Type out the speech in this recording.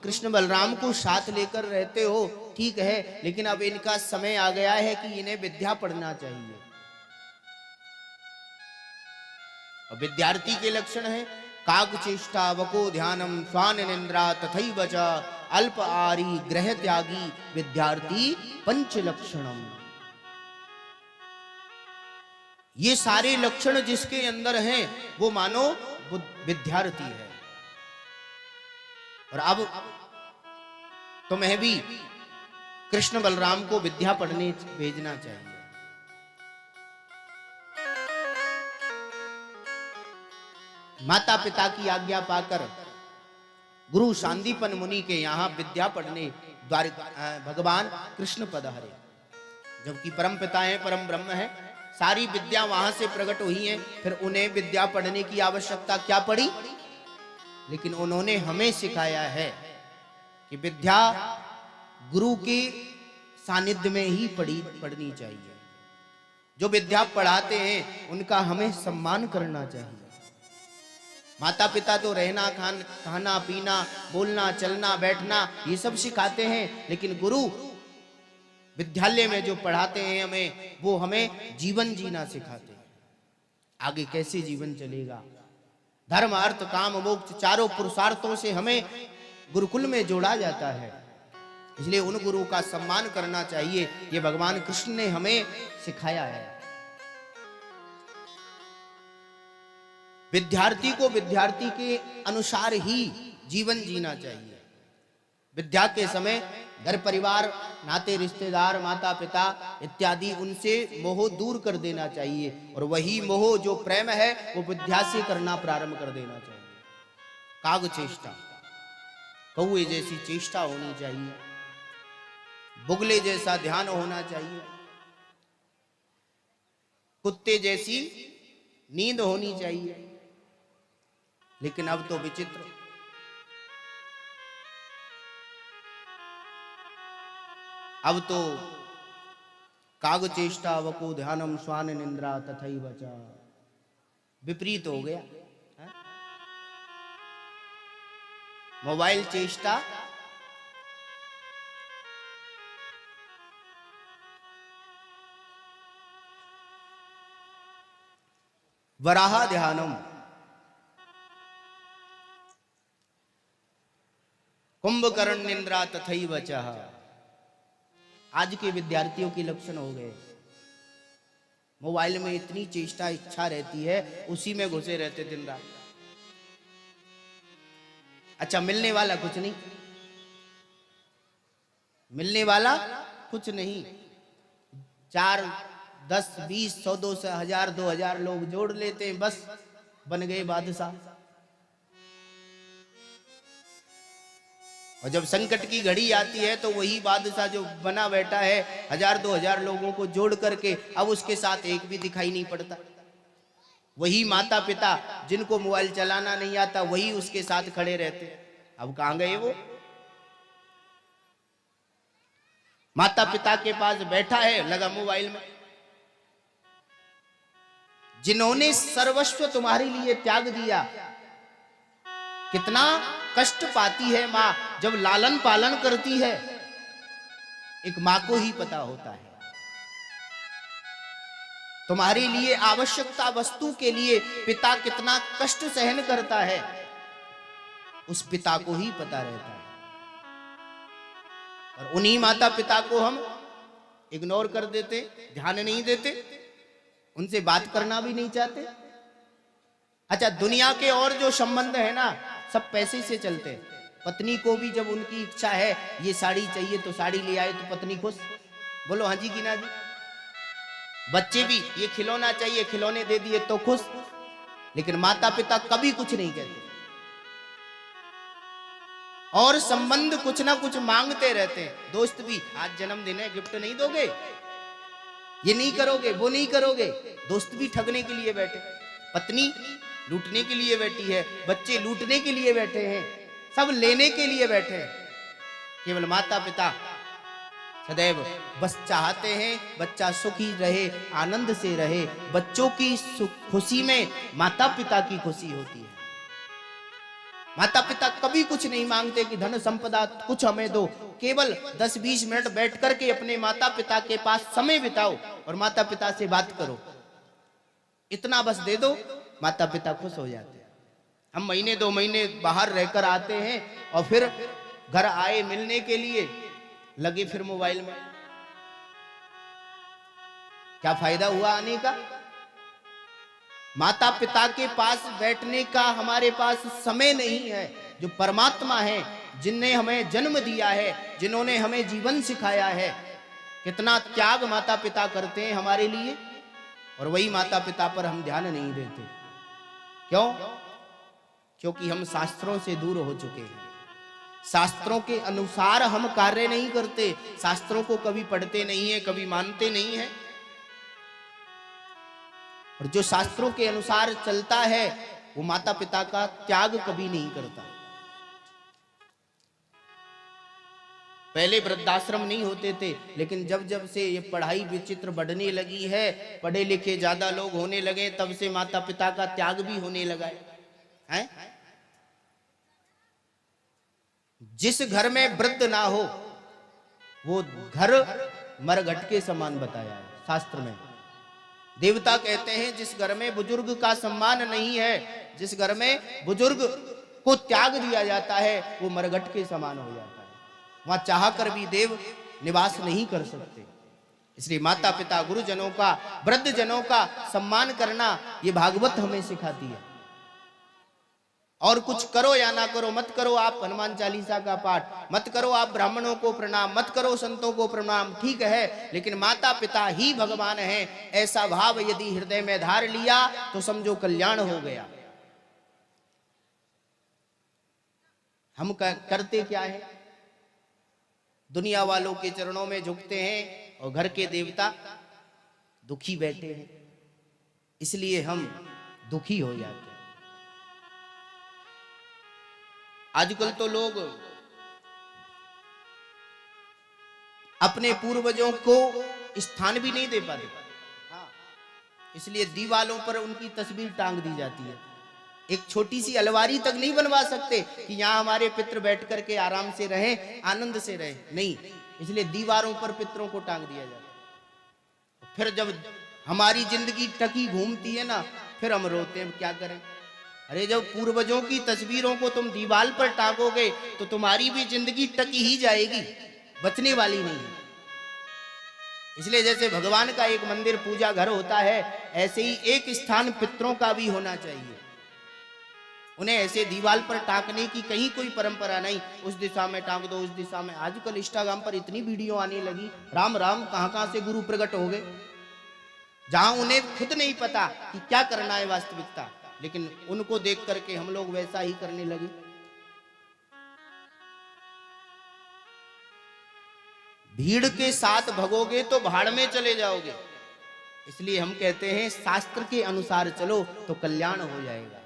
कृष्ण बलराम को साथ लेकर रहते हो, ठीक है, लेकिन अब इनका समय आ गया है कि इन्हें विद्या पढ़ना चाहिए। और विद्यार्थी के लक्षण है काग चेष्टा वको ध्यानम स्वान निंद्रा तथैव च अल्प आरी ग्रह त्यागी विद्यार्थी पंच लक्षणम। ये सारे लक्षण जिसके अंदर हैं वो मानो विद्यार्थी है। और अब तुम्हें भी कृष्ण बलराम को विद्या पढ़ने भेजना चाहिए। माता पिता की आज्ञा पाकर गुरु शांदीपन मुनि के यहां विद्या पढ़ने भगवान कृष्ण पधारे। जबकि परम पिता है, परम ब्रह्म है, सारी विद्या वहां से प्रकट हुई है, फिर उन्हें विद्या पढ़ने की आवश्यकता क्या पड़ी? लेकिन उन्होंने हमें सिखाया है कि विद्या गुरु के सानिध्य में ही पढ़नी चाहिए। जो विद्या पढ़ाते हैं उनका हमें सम्मान करना चाहिए। माता पिता तो रहना खाना पीना बोलना चलना बैठना ये सब सिखाते हैं, लेकिन गुरु विद्यालय में जो पढ़ाते हैं हमें, वो हमें जीवन जीना सिखाते हैं। आगे कैसे जीवन चलेगा, धर्म अर्थ काम मोक्ष चारों पुरुषार्थों से हमें गुरुकुल में जोड़ा जाता है। इसलिए उन गुरु का सम्मान करना चाहिए। ये भगवान कृष्ण ने हमें सिखाया है। विद्यार्थी को विद्यार्थी के अनुसार ही जीवन जीना चाहिए। विद्या के समय घर परिवार नाते रिश्तेदार माता पिता इत्यादि उनसे मोह दूर कर देना चाहिए, और वही मोह जो प्रेम है वो विद्या से करना प्रारंभ कर देना चाहिए। काग चेष्टा, कौए जैसी चेष्टा होनी चाहिए, बुगले जैसा ध्यान होना चाहिए, कुत्ते जैसी नींद होनी चाहिए। लेकिन अब तो विचित्र, अब तो काग चेष्टा वको ध्यानम स्वान निंद्रा तथैव च, विपरीत हो गया। मोबाइल चेष्टा, वराह ध्यानम, कुंभकर्ण निंद्रा तथैव च। आज के विद्यार्थियों के लक्षण हो गए। मोबाइल में इतनी चेष्टा इच्छा रहती है, उसी में घुसे रहते दिन रात। अच्छा, मिलने वाला कुछ नहीं, मिलने वाला कुछ नहीं। 4 10 20 100 200 1000 2000 लोग जोड़ लेते हैं, बस बन गए बादशाह। और जब संकट की घड़ी आती है तो वही बादशाह जो बना बैठा है 1000 2000 लोगों को जोड़ करके, अब उसके साथ एक भी दिखाई नहीं पड़ता। वही माता पिता जिनको मोबाइल चलाना नहीं आता, वही उसके साथ खड़े रहते। अब कहां गए वो? माता पिता के पास बैठा है, लगा मोबाइल में। जिन्होंने सर्वस्व तुम्हारे लिए त्याग दिया, कितना कष्ट पाती है मां जब लालन पालन करती है, एक मां को ही पता होता है। तुम्हारे लिए आवश्यकता वस्तु के लिए पिता कितना कष्ट सहन करता है, उस पिता को ही पता रहता है। और उन्हीं माता पिता को हम इग्नोर कर देते, ध्यान नहीं देते, उनसे बात करना भी नहीं चाहते। अच्छा, दुनिया के और जो संबंध है ना, सब पैसे से चलते। पत्नी को भी जब उनकी इच्छा है ये साड़ी चाहिए तो साड़ी ले आए तो पत्नी खुश, बोलो हाँ जी कि ना जी। बच्चे भी ये खिलौना चाहिए, खिलौने दे दिए तो खुश। लेकिन माता पिता कभी कुछ नहीं कहते, और संबंध कुछ ना कुछ मांगते रहते हैं। दोस्त भी, आज जन्मदिन है, गिफ्ट नहीं दोगे, ये नहीं करोगे, वो नहीं करोगे। दोस्त भी ठगने के लिए बैठे, पत्नी लूटने के लिए बैठी है, बच्चे लूटने के लिए बैठे हैं, सब लेने के लिए बैठे हैं। केवल माता पिता सदैव बस चाहते हैं बच्चा सुखी रहे, आनंद से रहे। बच्चों की खुशी में माता पिता की खुशी होती है। माता पिता कभी कुछ नहीं मांगते कि धन संपदा कुछ हमें दो, केवल 10-20 मिनट बैठ करके अपने माता पिता के पास समय बिताओ और माता पिता से बात करो, इतना बस दे दो, माता पिता खुश हो जाते हैं। हम महीने 2 महीने बाहर रहकर आते हैं और फिर घर आए मिलने के लिए लगे फिर मोबाइल में। क्या फायदा हुआ आने का? माता पिता के पास बैठने का हमारे पास समय नहीं है। जो परमात्मा है, जिनने हमें जन्म दिया है, जिन्होंने हमें जीवन सिखाया है, कितना त्याग माता पिता करते हैं हमारे लिए, और वही माता पिता पर हम ध्यान नहीं देते। क्यों? क्योंकि हम शास्त्रों से दूर हो चुके हैं। शास्त्रों के अनुसार हम कार्य नहीं करते, शास्त्रों को कभी पढ़ते नहीं है, कभी मानते नहीं है। और जो शास्त्रों के अनुसार चलता है वो माता पिता का त्याग कभी नहीं करता। पहले वृद्धाश्रम नहीं होते थे, लेकिन जब जब से ये पढ़ाई विचित्र बढ़ने लगी है, पढ़े लिखे ज्यादा लोग होने लगे, तब से माता पिता का त्याग भी होने लगा है। जिस घर में वृद्ध ना हो वो घर मरघट के समान बताया है शास्त्र में। देवता कहते हैं जिस घर में बुजुर्ग का सम्मान नहीं है, जिस घर में बुजुर्ग को त्याग दिया जाता है, वो मरघट के समान हो जाता है। वहां चाहकर भी देव निवास नहीं कर सकते। इसलिए माता पिता गुरुजनों का, वृद्ध जनों का सम्मान करना ये भागवत हमें सिखाती है। और कुछ करो या ना करो, मत करो आप हनुमान चालीसा का पाठ, मत करो आप ब्राह्मणों को प्रणाम, मत करो संतों को प्रणाम, ठीक है, लेकिन माता पिता ही भगवान है, ऐसा भाव यदि हृदय में धार लिया तो समझो कल्याण हो गया। हम करते क्या है? दुनिया वालों के चरणों में झुकते हैं और घर के देवता दुखी बैठे हैं, इसलिए हम दुखी हो जाते हैं। आजकल तो लोग अपने पूर्वजों को स्थान भी नहीं दे पाते, इसलिए दीवालों पर उनकी तस्वीर टांग दी जाती है। एक छोटी सी अलमारी तक नहीं बनवा सकते कि यहाँ हमारे पितृ बैठ करके आराम से रहें, आनंद से रहें, नहीं, इसलिए दीवारों पर पितरों को टांग दिया जाता है। फिर जब हमारी जिंदगी टकी घूमती है ना, फिर हम रोते हैं, क्या करें। अरे जब पूर्वजों की तस्वीरों को तुम दीवार पर टांगोगे तो तुम्हारी भी जिंदगी टकी ही जाएगी, बचने वाली नहीं। इसलिए जैसे भगवान का एक मंदिर पूजा घर होता है, ऐसे ही एक स्थान पितरों का भी होना चाहिए। उन्हें ऐसे दीवार पर टांगने की कहीं कोई परंपरा नहीं, उस दिशा में टांग दो, उस दिशा में। आजकल इंस्टाग्राम पर इतनी वीडियो आने लगी, राम राम, कहां से गुरु प्रकट हो गए, जहां उन्हें खुद नहीं पता कि क्या करना है वास्तविकता, लेकिन उनको देख करके हम लोग वैसा ही करने लगे। भीड़ के साथ भगोगे तो भाड़ में चले जाओगे। इसलिए हम कहते हैं शास्त्र के अनुसार चलो तो कल्याण हो जाएगा।